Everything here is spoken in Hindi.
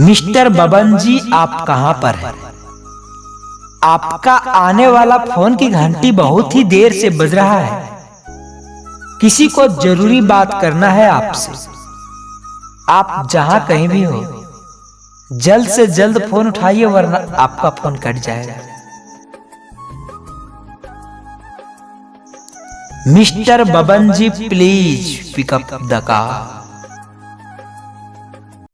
मिस्टर बबन जी, आप कहां पर हैं? आपका आने वाला फोन की घंटी बहुत ही देर से बज रहा है। किसी को जरूरी बात करना है आपसे। आप जहां कहीं भी हो, जल्द से जल्द फोन उठाइए, वरना आपका फोन कट जाएगा। Mister Baban ji, please pick up the call.